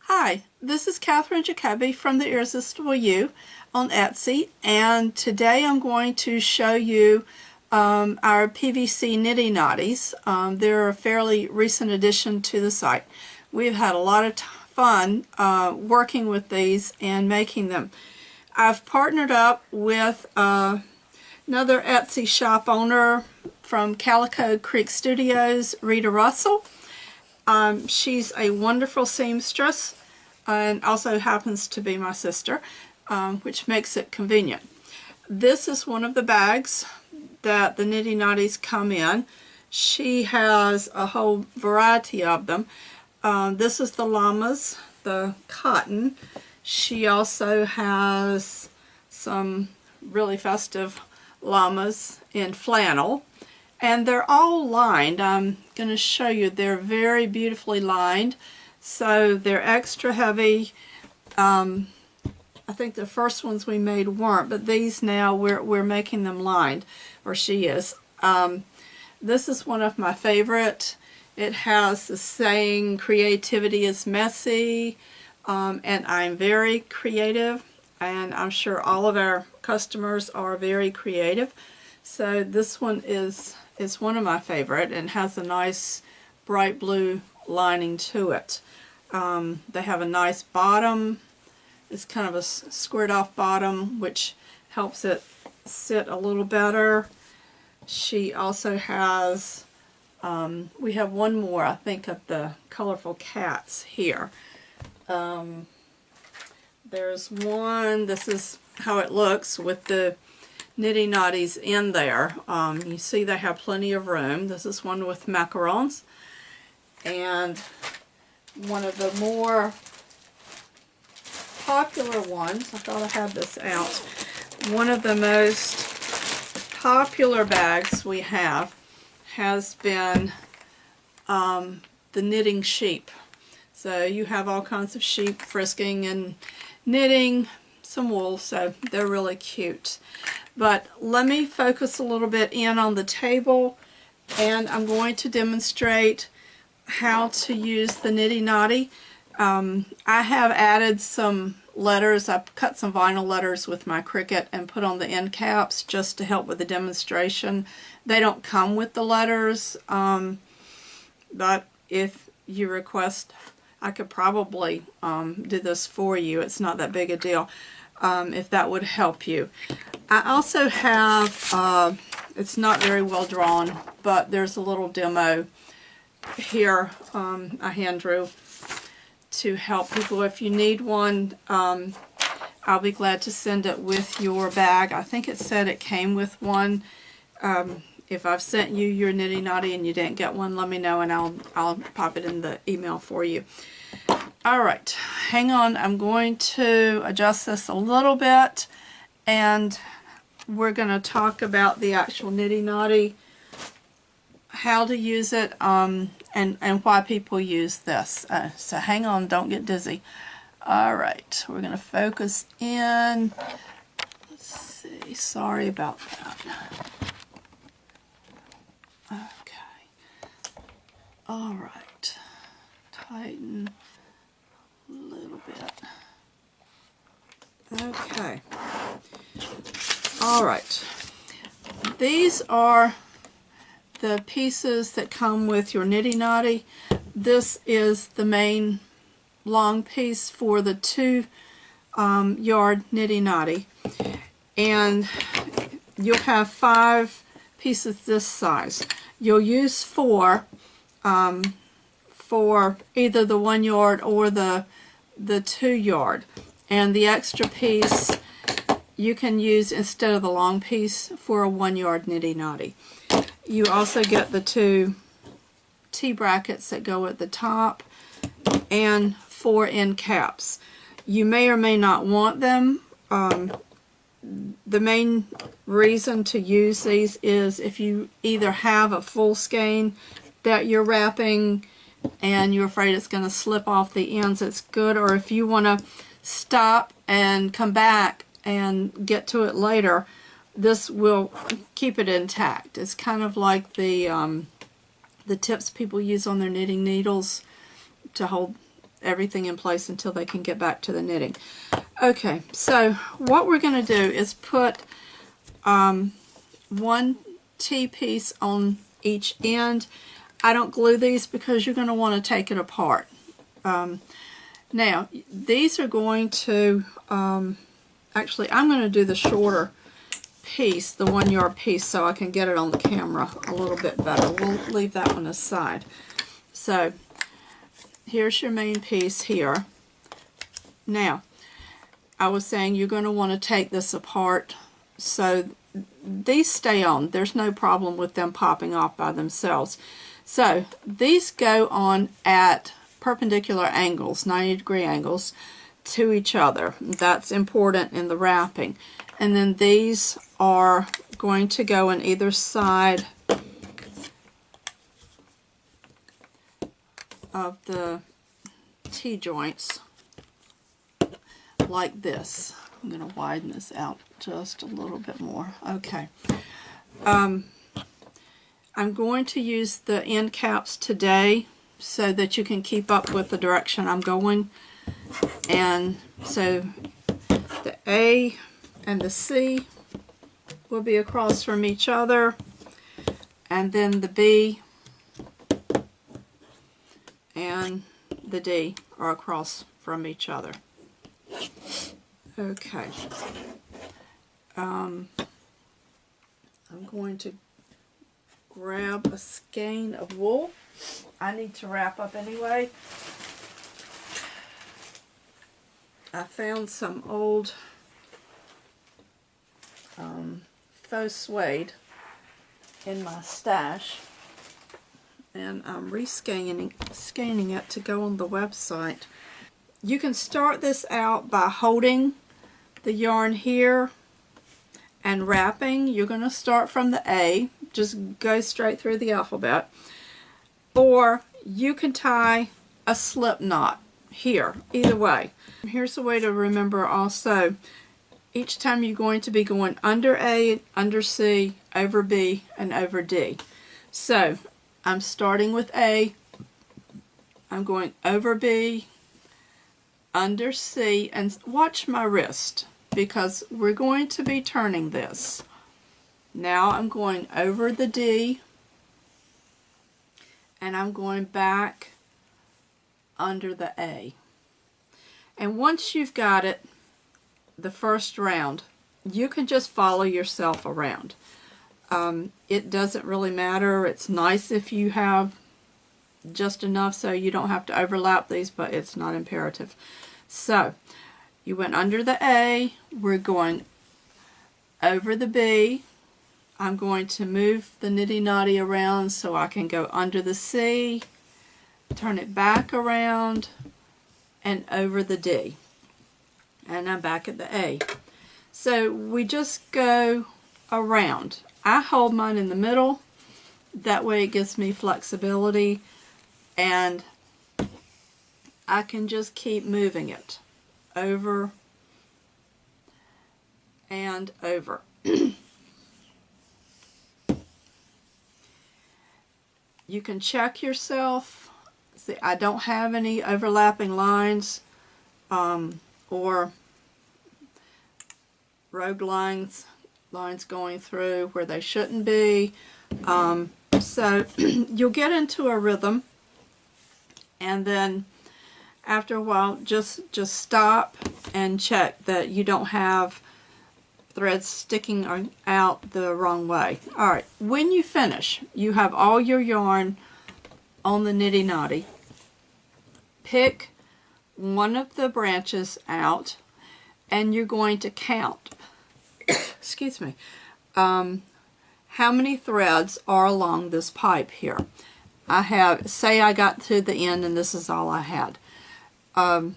Hi, this is Catherine Jacoby from The Irresistible You on Etsy, and today I'm going to show you our PVC Niddy Noddies. They're a fairly recent addition to the site. We've had a lot of fun working with these and making them. I've partnered up with another Etsy shop owner from Calico Creek Studios, Rita Russell. She's a wonderful seamstress and also happens to be my sister, which makes it convenient. This is one of the bags that the Niddy Noddies come in. She has a whole variety of them. This is the llamas, the cotton. She also has some really festive llamas in flannel. And they're all lined. I'm going to show you. They're very beautifully lined. So they're extra heavy. I think the first ones we made weren't, but these now we're making them lined, or she is. This is one of my favorite. It has the saying, creativity is messy, and I'm very creative, and I'm sure all of our customers are very creative. So this one is one of my favorite and has a nice bright blue lining to it. They have a nice bottom. It's kind of a squared off bottom, which helps it sit a little better. She also has, we have one more, I think, of the colorful cats here. There's one, this is how it looks with the Niddy Noddies in there. You see they have plenty of room. This is one with macarons. And one of the more popular ones, I thought I had this out, one of the most popular bags we have has been the knitting sheep. So you have all kinds of sheep frisking and knitting some wool, so they're really cute. But let me focus a little bit in on the table, and I'm going to demonstrate how to use the Niddy Noddy. I have added some letters. I've cut some vinyl letters with my Cricut and put on the end caps just to help with the demonstration. They don't come with the letters, but if you request, I could probably do this for you. It's not that big a deal. If that would help you. I also have, it's not very well drawn, but there's a little demo here I hand drew to help people. If you need one, I'll be glad to send it with your bag. I think it said it came with one. If I've sent you your Niddy Noddy and you didn't get one, let me know and I'll pop it in the email for you. Alright, hang on, I'm going to adjust this a little bit and we're going to talk about the actual Niddy Noddy, how to use it, and why people use this. So hang on, don't get dizzy. Alright, we're going to focus in. Let's see, sorry about that. Okay, alright, tighten a little bit. Okay. Alright. These are the pieces that come with your Niddy Noddy. This is the main long piece for the 2-yard Niddy Noddy. And you'll have 5 pieces this size. You'll use 4 for either the 1-yard or the 2-yard, and the extra piece you can use instead of the long piece for a 1-yard Niddy Noddy. You also get the 2 T-brackets that go at the top and 4 end caps. You may or may not want them. The main reason to use these is if you either have a full skein that you're wrapping and you're afraid it's going to slip off the ends, it's good. Or if you want to stop and come back and get to it later, this will keep it intact. It's kind of like the tips people use on their knitting needles to hold everything in place until they can get back to the knitting. Okay, so what we're going to do is put one T-piece on each end. I don't glue these because you're going to want to take it apart. Now, these are going to, actually I'm going to do the shorter piece, the 1 yard piece, so I can get it on the camera a little bit better. We'll leave that one aside. So here's your main piece here. Now, I was saying you're going to want to take this apart so these stay on. There's no problem with them popping off by themselves. So these go on at perpendicular angles, 90-degree angles to each other. That's important in the wrapping. And then these are going to go on either side of the T-joints like this. I'm going to widen this out just a little bit more. Okay. I'm going to use the end caps today so that you can keep up with the direction I'm going. And so the A and the C will be across from each other, and then the B and the D are across from each other. Okay. I'm going to grab a skein of wool. I need to wrap up anyway. I found some old faux suede in my stash, and I'm scanning it to go on the website. You can start this out by holding the yarn here and wrapping. You're going to start from the A, just go straight through the alphabet, or you can tie a slip knot here. Either way. Here's a way to remember also, each time you're going to be going under A, under C, over B, and over D. So I'm starting with A, I'm going over B, under C, and watch my wrist because we're going to be turning this. Now I'm going over the D, and I'm going back under the A. And once you've got it, the first round, you can just follow yourself around. It doesn't really matter. It's nice if you have just enough so you don't have to overlap these, but it's not imperative. So you went under the A, we're going over the B. I'm going to move the Niddy Noddy around so I can go under the C, turn it back around, and over the D. And I'm back at the A. So we just go around. I hold mine in the middle. That way it gives me flexibility, and I can just keep moving it over and over. You can check yourself. See, I don't have any overlapping lines or rogue lines going through where they shouldn't be. So you'll get into a rhythm, and then after a while just stop and check that you don't have threads sticking out the wrong way. Alright, when you finish, you have all your yarn on the Niddy Noddy. Pick one of the branches out, and you're going to count excuse me, how many threads are along this pipe here. I have, say I got to the end and this is all I had. I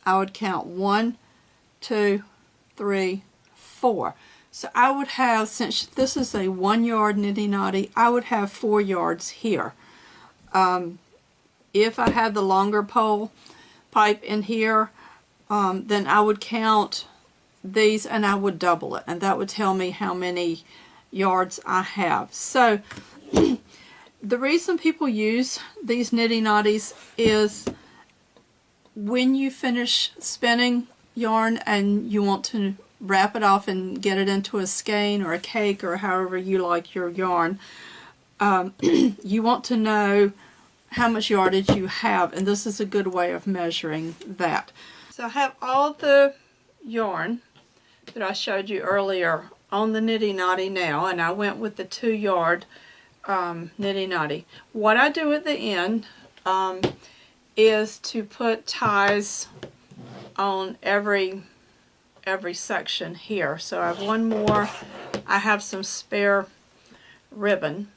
would count 1, 2, 3, 4. So I would have, since this is a 1 yard Niddy Noddy, I would have 4 yards here. If I had the longer pole pipe in here, then I would count these and I would double it, and that would tell me how many yards I have. So the reason people use these Niddy Noddies is when you finish spinning yarn and you want to wrap it off and get it into a skein or a cake or however you like your yarn, you want to know how much yardage you have, and this is a good way of measuring that. So I have all the yarn that I showed you earlier on the Niddy Noddy now, and I went with the 2-yard Niddy Noddy. What I do at the end is to put ties on every section here. So I have one more. I have some spare ribbon.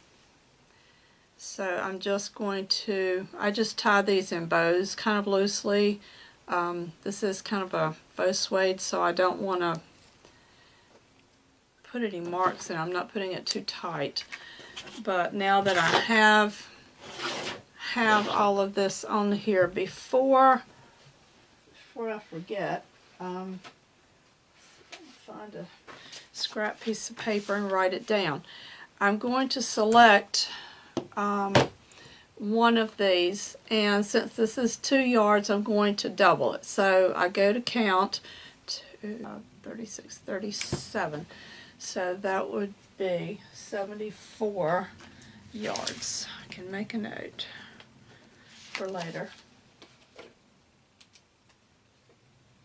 So I'm just going to, I just tie these in bows kind of loosely. This is kind of a faux suede, so I don't want to put any marks in. I'm not putting it too tight. But now that I have all of this on here, before I forget, find a scrap piece of paper and write it down. I'm going to select one of these, and since this is 2 yards, I'm going to double it. So I go to count to 36, 37. So that would be 74 yards. I can make a note for later.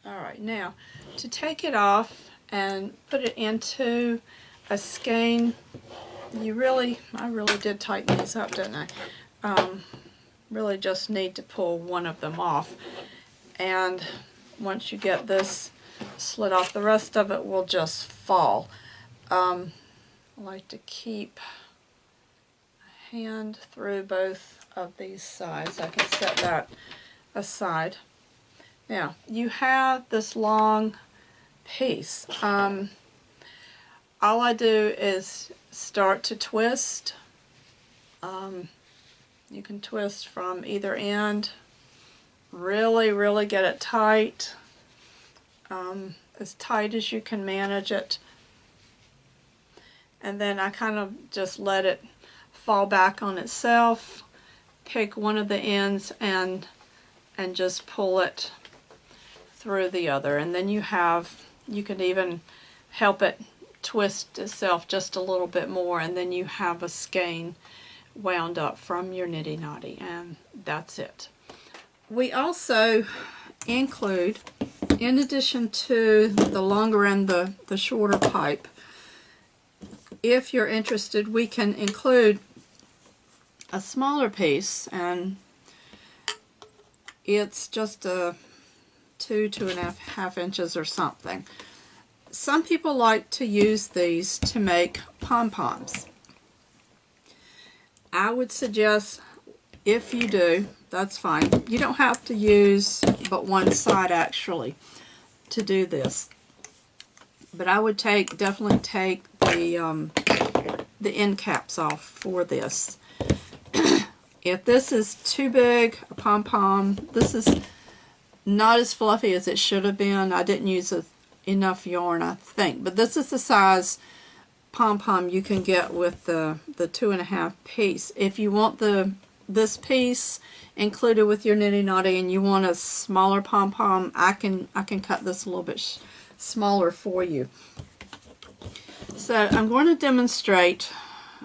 Alright, now to take it off and put it into a skein, I really did tighten these up, didn't I? Really just need to pull one of them off, and once you get this slid off, the rest of it will just fall. I like to keep a hand through both of these sides. I can set that aside. Now you have this long piece. All I do is start to twist. You can twist from either end. Really get it tight, as tight as you can manage it. And then I kind of just let it fall back on itself, pick one of the ends and just pull it through the other. And then you can even help it twist itself just a little bit more, and then you have a skein wound up from your Niddy Noddy, and that's it. We also include, in addition to the longer and the shorter pipe, if you're interested, we can include a smaller piece, and it's just a 2.5 inches or something. Some people like to use these to make pom-poms. I would suggest, if you do, that's fine. You don't have to use but one side actually to do this. But I would definitely take the end caps off for this. If this is too big a pom-pom, this is not as fluffy as it should have been. I didn't use enough yarn, I think. But this is the size pom-pom you can get with the 2.5 piece. If you want this piece included with your Niddy Noddy and you want a smaller pom-pom, I can cut this a little bit smaller for you. So I'm going to demonstrate.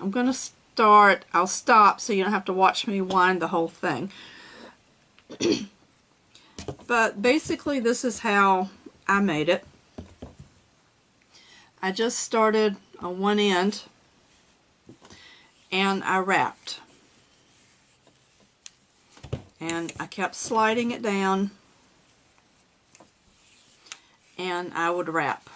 I'm going to start. I'll stop so you don't have to watch me wind the whole thing. But basically this is how I made it. I just started on one end and I wrapped, and I kept sliding it down and I would wrap.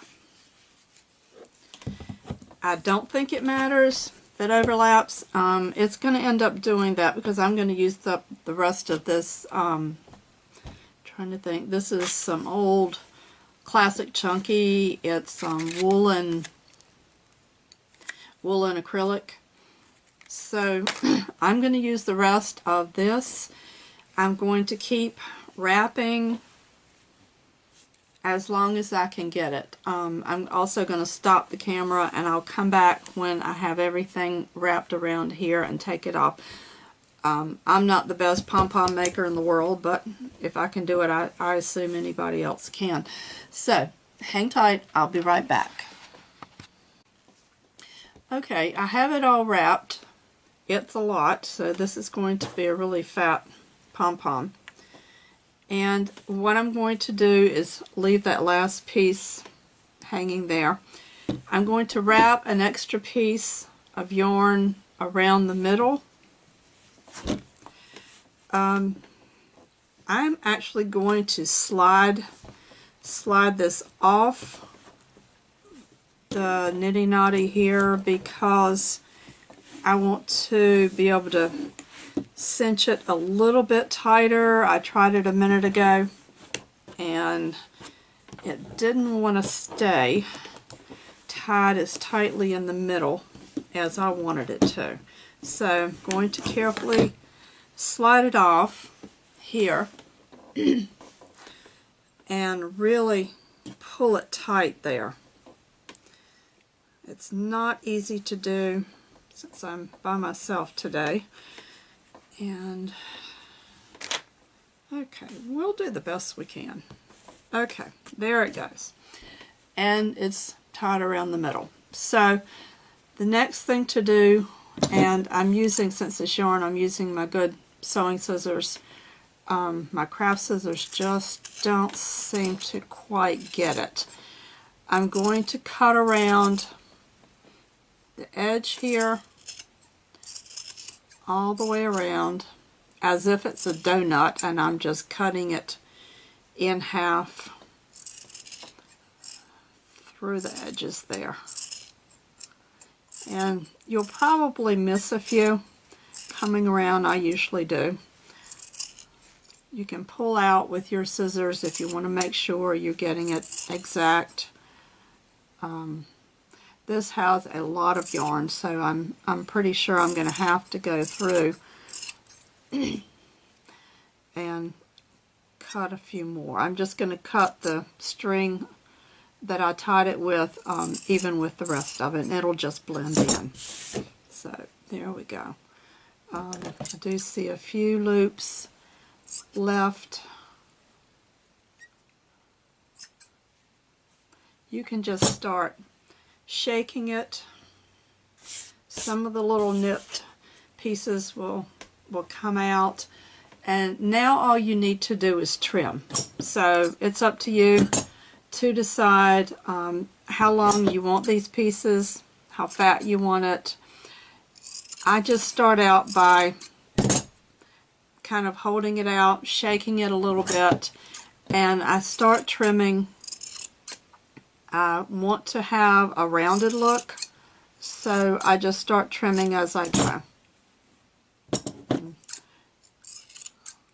I don't think it matters if it overlaps. It's going to end up doing that because I'm going to use up the rest of this. Trying to think, this is some old classic chunky. It's woolen acrylic. So I'm going to use the rest of this. I'm going to keep wrapping as long as I can get it. I'm also going to stop the camera and I'll come back when I have everything wrapped around here and take it off. I'm not the best pom-pom maker in the world, but if I can do it, I assume anybody else can. So, hang tight. I'll be right back. Okay, I have it all wrapped. It's a lot, so this is going to be a really fat pom-pom. And what I'm going to do is leave that last piece hanging there. I'm going to wrap an extra piece of yarn around the middle. I'm actually going to slide this off the Niddy Noddy here because I want to be able to cinch it a little bit tighter. I tried it a minute ago and it didn't want to stay tied as tightly in the middle as I wanted it to. So I'm going to carefully slide it off here and really pull it tight there. It's not easy to do since I'm by myself today. And okay, we'll do the best we can. Okay, there it goes. And it's tied around the middle. So the next thing to do, and I'm using, since it's yarn, I'm using my good sewing scissors. My craft scissors just don't seem to quite get it. I'm going to cut around the edge here all the way around as if it's a donut, and I'm just cutting it in half through the edges there. And you'll probably miss a few coming around. I usually do. You can pull out with your scissors if you want to make sure you're getting it exact. This has a lot of yarn, so I'm pretty sure I'm going to have to go through and cut a few more. I'm just going to cut the string that I tied it with, even with the rest of it, and it'll just blend in. So there we go. I do see a few loops left. You can just start shaking it. Some of the little nipped pieces will come out, and now all you need to do is trim. So it's up to you to decide how long you want these pieces, how fat you want it. I just start out by kind of holding it out, shaking it a little bit, and I start trimming. I want to have a rounded look, so I just start trimming as I go.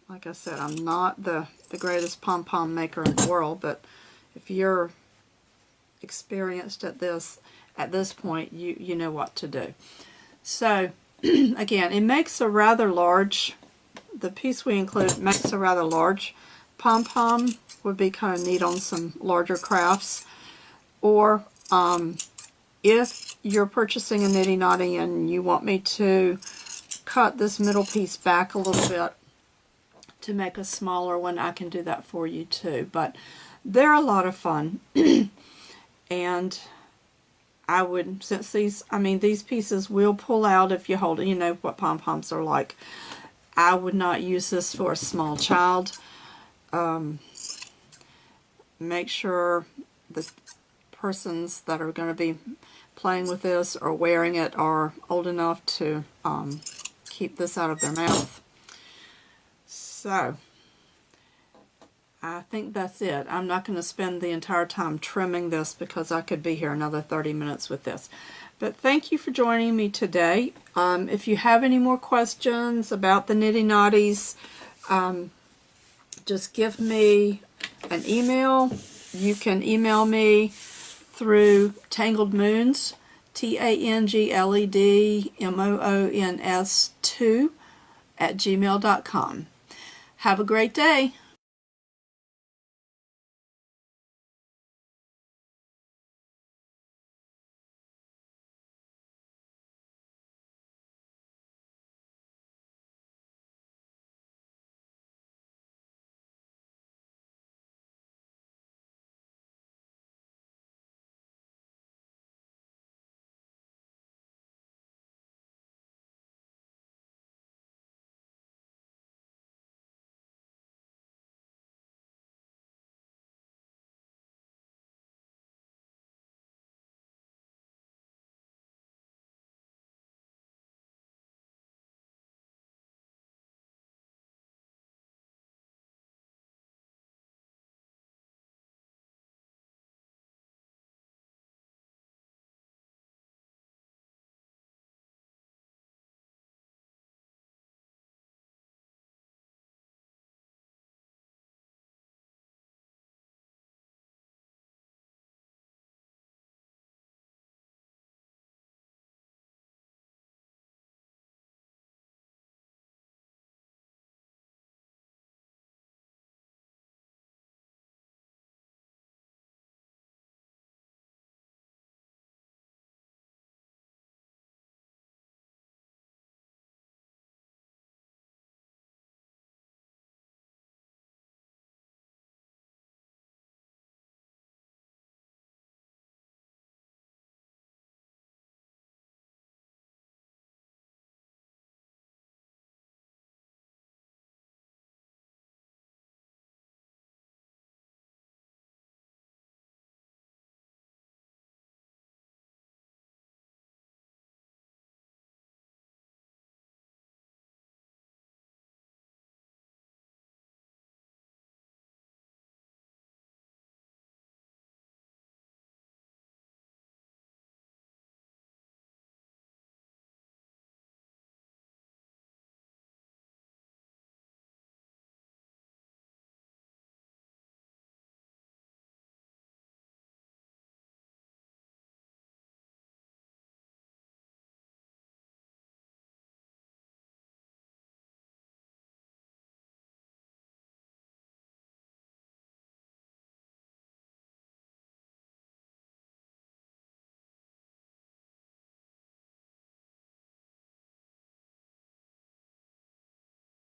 Like I said, I'm not the greatest pom-pom maker in the world, but if you're experienced at this point, you know what to do. So again, it makes a rather large, the piece we include makes a rather large pom-pom. Would be kind of neat on some larger crafts. Or if you're purchasing a Niddy Noddy and you want me to cut this middle piece back a little bit to make a smaller one, I can do that for you too. But they're a lot of fun. And I would, since these pieces will pull out if you hold it, you know what pom-poms are like. I would not use this for a small child. Make sure the persons that are going to be playing with this or wearing it are old enough to keep this out of their mouth. So I think that's it. I'm not going to spend the entire time trimming this because I could be here another 30 minutes with this. But thank you for joining me today. If you have any more questions about the Niddy Noddies, just give me an email. You can email me through Tangled Moons, TANGLEDMOONS2 @gmail.com. Have a great day.